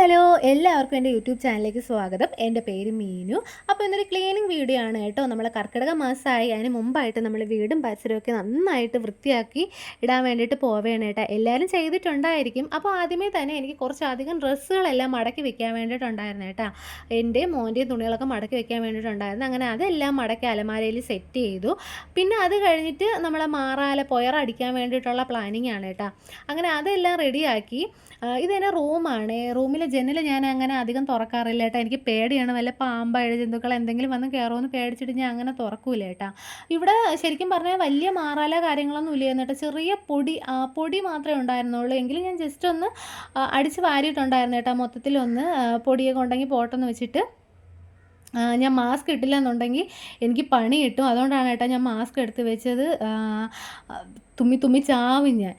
Hello എല്ലാവർക്കും എൻ്റെ YouTube ചാനലിലേക്ക് സ്വാഗതം. എൻ്റെ പേര് മീനു. അപ്പോൾ ഇന്നൊരു ക്ലീനിങ് വീഡിയോ ആണ് കേട്ടോ. നമ്മൾ കർക്കിടക മാസമായി, അതിന് മുമ്പായിട്ട് നമ്മൾ വീടും പരിസരമൊക്കെ നന്നായിട്ട് വൃത്തിയാക്കി ഇടാൻ വേണ്ടിയിട്ട് പോവുകയാണ് കേട്ടോ. എല്ലാവരും ചെയ്തിട്ടുണ്ടായിരിക്കും. അപ്പോൾ ആദ്യമേ തന്നെ എനിക്ക് കുറച്ചധികം ഡ്രസ്സുകളെല്ലാം മടക്കി വെക്കാൻ വേണ്ടിയിട്ടുണ്ടായിരുന്നു കേട്ടോ. എൻ്റെയും മോൻ്റെയും തുണികളൊക്കെ മടക്കി വെക്കാൻ വേണ്ടിയിട്ടുണ്ടായിരുന്നു. അങ്ങനെ അതെല്ലാം മടക്കി അലമാരയിൽ സെറ്റ് ചെയ്തു. പിന്നെ അത് കഴിഞ്ഞിട്ട് നമ്മളെ മാറാല പൊയറടിക്കാൻ വേണ്ടിയിട്ടുള്ള പ്ലാനിങ് ആണ് കേട്ടോ. അങ്ങനെ അതെല്ലാം റെഡിയാക്കി. ഇതെൻ്റെ റൂമാണ്. റൂമിലെ ജനൽ ഞാൻ അങ്ങനെ അധികം തുറക്കാറില്ല കേട്ടോ. എനിക്ക് പേടിയാണ്, വല്ല പാമ്പ് ഇഴജന്തുക്കൾ എന്തെങ്കിലും വന്ന് കയറുമെന്ന് പേടിച്ചിട്ട് ഞാൻ അങ്ങനെ തുറക്കൂല കേട്ടോ. ഇവിടെ ശരിക്കും പറഞ്ഞാൽ വലിയ മാറാല കാര്യങ്ങളൊന്നും ഇല്ലായിരുന്നു കേട്ടോ. ചെറിയ പൊടി മാത്രമേ ഉണ്ടായിരുന്നുള്ളൂ. എങ്കിലും ഞാൻ ജസ്റ്റ് ഒന്ന് അടിച്ച് വാരിയിട്ടുണ്ടായിരുന്നു കേട്ടോ. മൊത്തത്തിലൊന്ന് പൊടിയൊക്കെ ഉണ്ടെങ്കിൽ പോട്ടെന്ന് വെച്ചിട്ട് ഞാൻ മാസ്ക് ഇട്ടില്ല എന്നുണ്ടെങ്കിൽ എനിക്ക് പണി കിട്ടും. അതുകൊണ്ടാണ് കേട്ടോ ഞാൻ മാസ്ക് എടുത്ത് വെച്ചത്. തുമ്മി ചാവും ഞാൻ.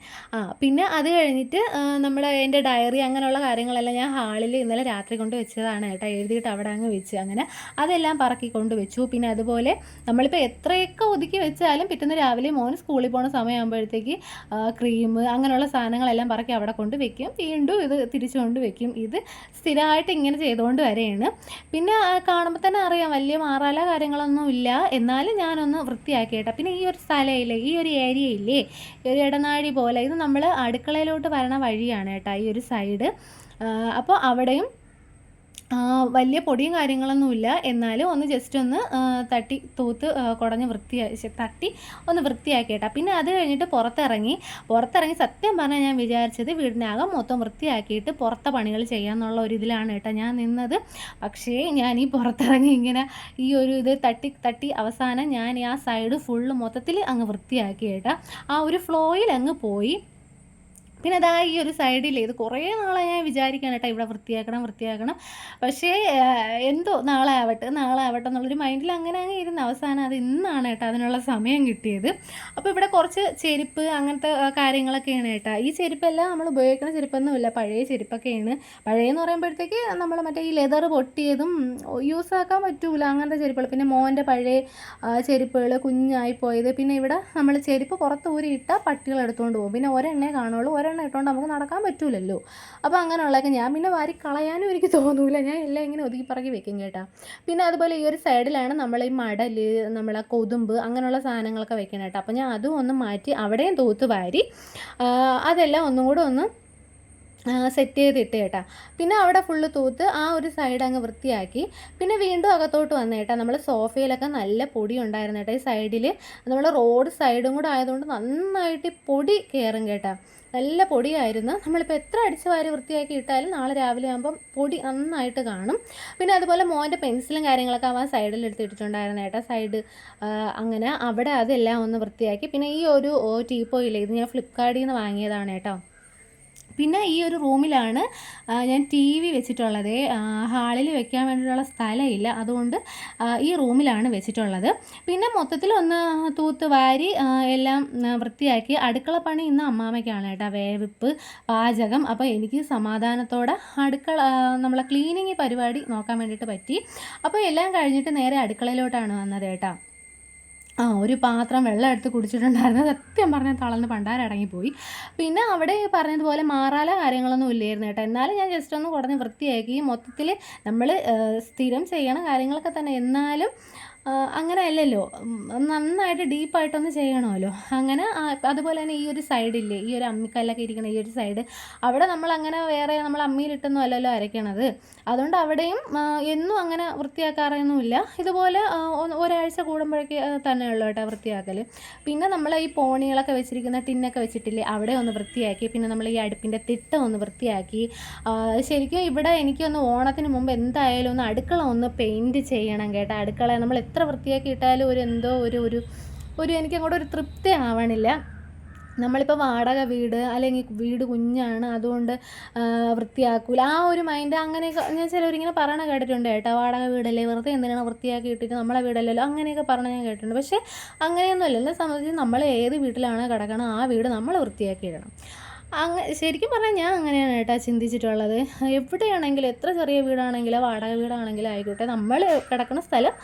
പിന്നെ അത് കഴിഞ്ഞിട്ട് നമ്മുടെ എൻ്റെ ഡയറി അങ്ങനെയുള്ള കാര്യങ്ങളെല്ലാം ഞാൻ ഹാളിൽ ഇന്നലെ രാത്രി കൊണ്ട് വെച്ചതാണ് കേട്ടോ. എഴുതിയിട്ട് അവിടെ അങ്ങ് വെച്ച് അങ്ങനെ അതെല്ലാം പറക്കി കൊണ്ട് വെച്ചു. പിന്നെ അതുപോലെ നമ്മളിപ്പോൾ എത്രയൊക്കെ ഒതുക്കി വെച്ചാലും പിറ്റേന്ന് രാവിലെ മോന് സ്കൂളിൽ പോകുന്ന സമയമാകുമ്പോഴത്തേക്ക് ക്രീം അങ്ങനെയുള്ള സാധനങ്ങളെല്ലാം പറക്കി അവിടെ കൊണ്ട് വെക്കും. വീണ്ടും ഇത് തിരിച്ചു കൊണ്ട് വെക്കും. ഇത് സ്ഥിരമായിട്ട് ഇങ്ങനെ ചെയ്തുകൊണ്ട് വരെയാണ്. പിന്നെ കാണുമ്പോൾ തന്നെ അറിയാം വലിയ മാറാല കാര്യങ്ങളൊന്നും ഇല്ല. എന്നാലും ഞാനൊന്ന് വൃത്തിയാക്കി കേട്ടോ. പിന്നെ ഈ ഒരു സ്ഥലമില്ലേ, ഈ ഒരു ഏരിയ ഇല്ലേ, ഒരു ഇടനാഴി പോലെ, ഇത് നമ്മൾ അടുക്കളയിലോട്ട് വരണ വഴിയാണ് കേട്ടോ ഈ ഒരു സൈഡ്. അപ്പോൾ അവിടെയും വലിയ പൊടിയും കാര്യങ്ങളൊന്നുമില്ല. എന്നാലും ഒന്ന് ജസ്റ്റ് ഒന്ന് തട്ടി തൂത്ത് കുടഞ്ഞ് തട്ടി ഒന്ന് വൃത്തിയാക്കി കേട്ടോ. പിന്നെ അത് കഴിഞ്ഞിട്ട് പുറത്തിറങ്ങി സത്യം പറഞ്ഞാൽ ഞാൻ വിചാരിച്ചത് വീടിനകം മൊത്തം വൃത്തിയാക്കിയിട്ട് പുറത്തെ പണികൾ ചെയ്യാമെന്നുള്ള ഒരു ഇതിലാണ് കേട്ടോ ഞാൻ നിന്നത്. പക്ഷേ ഞാൻ ഈ പുറത്തിറങ്ങി ഇങ്ങനെ ഈ ഒരു ഇത് തട്ടി അവസാനം ഞാൻ ആ സൈഡ് ഫുള്ള് മൊത്തത്തിൽ അങ്ങ് വൃത്തിയാക്കി കേട്ടോ. ആ ഒരു ഫ്ലോയിൽ അങ്ങ് പോയി. പിന്നെ അതാ ഈ ഒരു സൈഡിൽ ഇത് കുറേ നാളെ ഞാൻ വിചാരിക്കാൻ കേട്ടോ ഇവിടെ വൃത്തിയാക്കണം. പക്ഷേ എന്തോ നാളെ ആവട്ടെ എന്നുള്ളൊരു മൈൻഡിൽ അങ്ങനെ അങ്ങ് ഇരുന്ന് അവസാനം അത് ഇന്നാണ് കേട്ടോ അതിനുള്ള സമയം കിട്ടിയത്. അപ്പോൾ ഇവിടെ കുറച്ച് ചെരുപ്പ് അങ്ങനത്തെ കാര്യങ്ങളൊക്കെയാണ് കേട്ടോ. ഈ ചെരുപ്പെല്ലാം നമ്മൾ ഉപയോഗിക്കുന്ന ചെരുപ്പൊന്നുമില്ല, പഴയ ചെരുപ്പൊക്കെയാണ്. പഴയെന്ന് പറയുമ്പോഴത്തേക്ക് നമ്മൾ മറ്റേ ഈ ലെതർ പൊട്ടിയതും യൂസ് ആക്കാൻ പറ്റൂല അങ്ങനത്തെ ചെരുപ്പുകൾ. പിന്നെ മോൻ്റെ പഴയ ചെരുപ്പുകൾ കുഞ്ഞായി പോയത്. പിന്നെ ഇവിടെ നമ്മൾ ചെരുപ്പ് പുറത്ത് ഊരിയിട്ടാൽ പട്ടികൾ എടുത്തുകൊണ്ട് പോകും. പിന്നെ ഒരെണ്ണേ കാണുള്ളൂ, ഒരെണ്ണം ഇട്ടുകൊണ്ട് നമുക്ക് നടക്കാൻ പറ്റൂലല്ലോ. അപ്പോൾ അങ്ങനെയുള്ളതൊക്കെ ഞാൻ പിന്നെ വാരി കളയാനും എനിക്ക് തോന്നൂല. ഞാൻ എല്ലാം ഇങ്ങനെ ഒതുക്കി പറക്കി വെക്കും കേട്ടോ. പിന്നെ അതുപോലെ ഈ ഒരു സൈഡിലാണ് നമ്മൾ ഈ മടൽ, നമ്മളെ കൊതുമ്പ് അങ്ങനെയുള്ള സാധനങ്ങളൊക്കെ വെക്കണം കേട്ടോ. അപ്പോൾ ഞാൻ അതും ഒന്ന് മാറ്റി അവിടെയും തൂത്ത് വാരി അതെല്ലാം ഒന്നും കൂടെ ഒന്ന് സെറ്റ് ചെയ്തിട്ട് കേട്ടോ. പിന്നെ അവിടെ ഫുള്ള് തൂത്ത് ആ ഒരു സൈഡ് അങ്ങ് വൃത്തിയാക്കി. പിന്നെ വീണ്ടും അകത്തോട്ട് വന്നു കേട്ടോ. നമ്മൾ സോഫയിലൊക്കെ നല്ല പൊടി ഉണ്ടായിരുന്നു കേട്ടോ. ഈ സൈഡിൽ നമ്മൾ റോഡ് സൈഡും കൂടെ ആയതുകൊണ്ട് നന്നായിട്ട് പൊടി കയറും കേട്ടോ. നല്ല പൊടിയായിരുന്നു. നമ്മളിപ്പോൾ എത്ര അടിച്ച് വാരി വൃത്തിയാക്കി ഇട്ടാലും നാളെ രാവിലെ ആകുമ്പം പൊടി നന്നായിട്ട് കാണും. പിന്നെ അതുപോലെ മോൻ്റെ പെൻസിലും കാര്യങ്ങളൊക്കെ അവൻ സൈഡിൽ എടുത്തിട്ടുണ്ടായിരുന്നു കേട്ടോ. സൈഡ് അങ്ങനെ അവിടെ അതെല്ലാം ഒന്ന് വൃത്തിയാക്കി. പിന്നെ ഈ ഒരു ടീപ്പോയില്ലേ, ഇത് ഞാൻ ഫ്ലിപ്കാർട്ടിൽ നിന്ന് വാങ്ങിയതാണ് കേട്ടോ. പിന്നെ ഈ ഒരു റൂമിലാണ് ഞാൻ ടി വി വെച്ചിട്ടുള്ളത്. ഹാളിൽ വെക്കാൻ വേണ്ടിയിട്ടുള്ള സ്ഥലമില്ല, അതുകൊണ്ട് ഈ റൂമിലാണ് വെച്ചിട്ടുള്ളത്. പിന്നെ മൊത്തത്തിലൊന്ന് തൂത്ത് വാരി എല്ലാം വൃത്തിയാക്കി. അടുക്കള പണി ഇന്ന് അമ്മാമ്മയ്ക്കാണ് കേട്ടോ, വേവിപ്പ് പാചകം. അപ്പോൾ എനിക്ക് സമാധാനത്തോടെ നമ്മളെ ക്ലീനിങ് പരിപാടി നോക്കാൻ വേണ്ടിയിട്ട് പറ്റി. അപ്പോൾ എല്ലാം കഴിഞ്ഞിട്ട് നേരെ അടുക്കളയിലോട്ടാണ് വന്നത് കേട്ടോ. ഒരു പാത്രം വെള്ളം എടുത്ത് കുടിച്ചിട്ടുണ്ടായിരുന്നു. സത്യം പറഞ്ഞാൽ തളർന്ന് പണ്ടാരടങ്ങിപ്പോയി. പിന്നെ അവിടെ പറഞ്ഞതുപോലെ മാറാല കാര്യങ്ങളൊന്നും ഇല്ലായിരുന്നു കേട്ടോ. എന്നാലും ഞാൻ ജസ്റ്റ് ഒന്ന് കുടഞ്ഞ് വൃത്തിയാക്കി. മൊത്തത്തിൽ നമ്മൾ സ്ഥിരം ചെയ്യണ കാര്യങ്ങളൊക്കെ തന്നെ, എന്നാലും അങ്ങനെ അല്ലല്ലോ, നന്നായിട്ട് ഡീപ്പായിട്ടൊന്ന് ചെയ്യണമല്ലോ. അങ്ങനെ അതുപോലെ തന്നെ ഈ ഒരു സൈഡില്ലേ, ഈ ഒരു അമ്മിക്കല്ലൊക്കെ ഇരിക്കുന്ന ഈ ഒരു സൈഡ്, അവിടെ നമ്മളങ്ങനെ വേറെ നമ്മൾ അമ്മിയിലിട്ടൊന്നും അല്ലല്ലോ അരയ്ക്കണത്. അതുകൊണ്ട് അവിടെയും എന്നും അങ്ങനെ വൃത്തിയാക്കാറൊന്നുമില്ല. ഇതുപോലെ ഒരാഴ്ച കൂടുമ്പോഴേക്ക് തന്നെയുള്ളൂ കേട്ടോ വൃത്തിയാക്കൽ. പിന്നെ നമ്മൾ ഈ പോണികളൊക്കെ വെച്ചിരിക്കുന്ന ടിന്നൊക്കെ വെച്ചിട്ടില്ലേ, അവിടെ ഒന്ന് വൃത്തിയാക്കി. പിന്നെ നമ്മൾ ഈ അടുപ്പിൻ്റെ തിട്ട ഒന്ന് വൃത്തിയാക്കി. ശരിക്കും ഇവിടെ എനിക്കൊന്ന് ഓണത്തിന് മുമ്പ് എന്തായാലും ഒന്ന് അടുക്കള ഒന്ന് പെയിൻറ്റ് ചെയ്യണം കേട്ടോ. അടുക്കള നമ്മൾ എത്ര വൃത്തിയാക്കി ഇട്ടാലും എന്തോ ഒരു എനിക്കങ്ങോട്ട് ഒരു തൃപ്തി ആവണില്ല. നമ്മളിപ്പോൾ വാടക വീട് അല്ലെങ്കിൽ വീട് കുഞ്ഞാണ്, അതുകൊണ്ട് വൃത്തിയാക്കൂല ആ ഒരു മൈൻഡ് അങ്ങനെയൊക്കെ ഞാൻ ചിലവരിങ്ങനെ പറയണ കേട്ടിട്ടുണ്ട് കേട്ടോ. വാടക വീടല്ലേ, വെറുതെ എന്തിനാണ് വൃത്തിയാക്കി ഇട്ടിട്ട്, നമ്മളെ വീടല്ലല്ലോ അങ്ങനെയൊക്കെ പറഞ്ഞ് ഞാൻ കേട്ടിട്ടുണ്ട്. പക്ഷേ അങ്ങനെയൊന്നുമല്ല. എന്നെ സംബന്ധിച്ച് നമ്മൾ ഏത് വീട്ടിലാണ് കിടക്കണം ആ വീട് നമ്മൾ വൃത്തിയാക്കി ഇടണം. ശരിക്കും പറഞ്ഞാൽ ഞാൻ അങ്ങനെയാണ് കേട്ടോ ചിന്തിച്ചിട്ടുള്ളത്. എവിടെയാണെങ്കിലും എത്ര ചെറിയ വീടാണെങ്കിലും വാടക വീടാണെങ്കിലും ആയിക്കോട്ടെ, നമ്മൾ കിടക്കുന്ന സ്ഥലം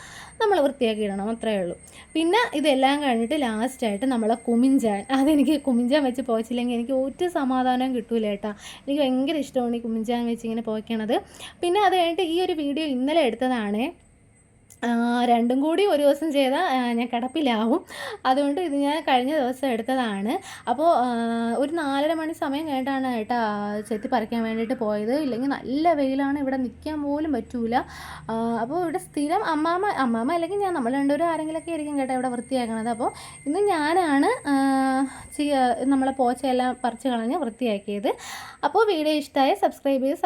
നമ്മൾ വൃത്തിയാക്കി ഇടണം, അത്രയേ ഉള്ളൂ. പിന്നെ ഇതെല്ലാം കഴിഞ്ഞിട്ട് ലാസ്റ്റായിട്ട് നമ്മളെ കുമിഞ്ചാൻ, അതെനിക്ക് കുമിഞ്ചാൻ വെച്ച് പോയിച്ചില്ലെങ്കിൽ എനിക്ക് ഒരു സമാധാനവും കിട്ടൂല കേട്ടോ. എനിക്ക് ഭയങ്കര ഇഷ്ടമാണ് ഈ കുമിഞ്ചാൻ വെച്ച് ഇങ്ങനെ പോയിക്കണത്. പിന്നെ അത് കഴിഞ്ഞിട്ട് ഈ ഒരു വീഡിയോ ഇന്നലെ എടുത്തതാണേ. രണ്ടും കൂടി ഒരു ദിവസം ചെയ്താൽ ഞാൻ കിടപ്പിലാവും. അതുകൊണ്ട് ഇത് ഞാൻ കഴിഞ്ഞ ദിവസം എടുത്തതാണ്. അപ്പോൾ ഒരു 4:30 മണി സമയം കഴിഞ്ഞിട്ടാണ് കേട്ടോ ചെത്തി പറിക്കാൻ വേണ്ടിയിട്ട് പോയത്. ഇല്ലെങ്കിൽ നല്ല വെയിലാണ്, ഇവിടെ നിൽക്കാൻ പോലും പറ്റൂല. അപ്പോൾ ഇവിടെ സ്ഥിരം അമ്മാമ്മ അല്ലെങ്കിൽ ഞാൻ, നമ്മൾ രണ്ടുപേരും ആരെങ്കിലുമൊക്കെ ആയിരിക്കും കേട്ടോ ഇവിടെ വൃത്തിയാക്കണത്. അപ്പോൾ ഇന്ന് ഞാനാണ് നമ്മളെ പോച്ചയെല്ലാം പറിച്ച് കളഞ്ഞ് വൃത്തിയാക്കിയത്. അപ്പോൾ വീഡിയോ ഇഷ്ടമായി സബ്സ്ക്രൈബ് ചെയ്ത്